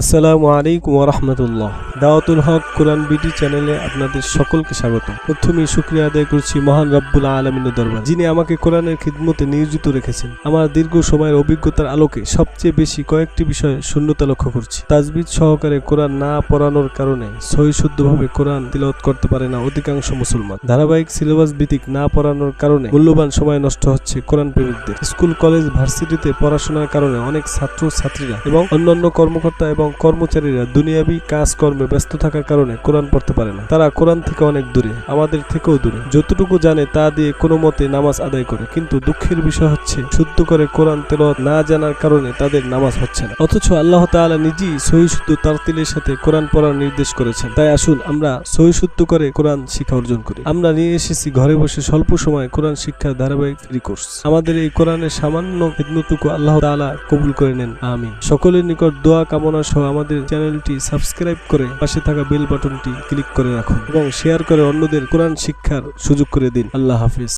আসসালামু আলাইকুম ওয়া রাহমাতুল্লাহ। দাওয়াতুল হক কোরআন বিডি চ্যানেলে আপনাদের সকলকে স্বাগত। প্রথমেই শুকরিয়া আদায় করছি মহান রব্বুল আলামিনের দরবারে, যিনি আমাকে কোরআনের খিদমতে নিয়োজিত রেখেছেন। আমার দীর্ঘ সময়ের অভিজ্ঞতার আলোকে সবচেয়ে বেশি কয়েকটি বিষয়ে শূন্যতা লক্ষ্য করছি। তাজবিদ সহকারে কোরআন না পড়ানোর কারণে সহিশুদ্ধভাবে কোরআন তিলাওয়াত করতে পারে না অধিকাংশ মুসলমান। ধারাবাহিক সিলেবাস ভিত্তিক না পড়ানোর কারণে মূল্যবান সময় নষ্ট হচ্ছে কোরআন প্রেমিকদের। স্কুল, কলেজ, ভার্সিটিতে পড়াশোনার কারণে অনেক ছাত্র ছাত্রীরা এবং অন্যান্য কর্মকর্তা এবং কর্মচারীরা দুনিয়াবী কাজকর্মে ব্যস্ত থাকার কারণে কোরআন পড়তে পারে না। তারা কোরআন থেকে অনেক দূরে, আমাদের থেকেও দূরে। যতটুকু জানে তা দিয়ে কোনো মতে নামাজ আদায় করে, কিন্তু দুঃখের বিষয় হচ্ছে শুদ্ধ করে কোরআন তেলাওয়াত না জানার কারণে তাদের নামাজ হচ্ছে না। অথচ আল্লাহ তাআলা নিজেই সহিশুদ্ধ তারতিলের সাথে কোরআন পড়ার নির্দেশ করেছেন। তাই আসুন আমরা সহিশুদ্ধ করে কোরআন শিক্ষা অর্জন করি। আমরা নিয়ে এসেছি ঘরে বসে স্বল্প সময় কোরআন শিক্ষার ধারাবাহিক ফ্রি কোর্স। আমাদের এই কোরআনের সামান্য খিদমতটুকু আল্লাহ তাআলা কবুল করে নেন, আমিন। সকলের নিকট দোয়া কামনা সহ আমাদের চ্যানেলটি সাবস্ক্রাইব করে পাশে থাকা বেল বাটনটি ক্লিক করে রাখুন এবং শেয়ার করে অন্যদের কোরআন শিক্ষার সুযোগ করে দিন। আল্লাহ হাফেজ।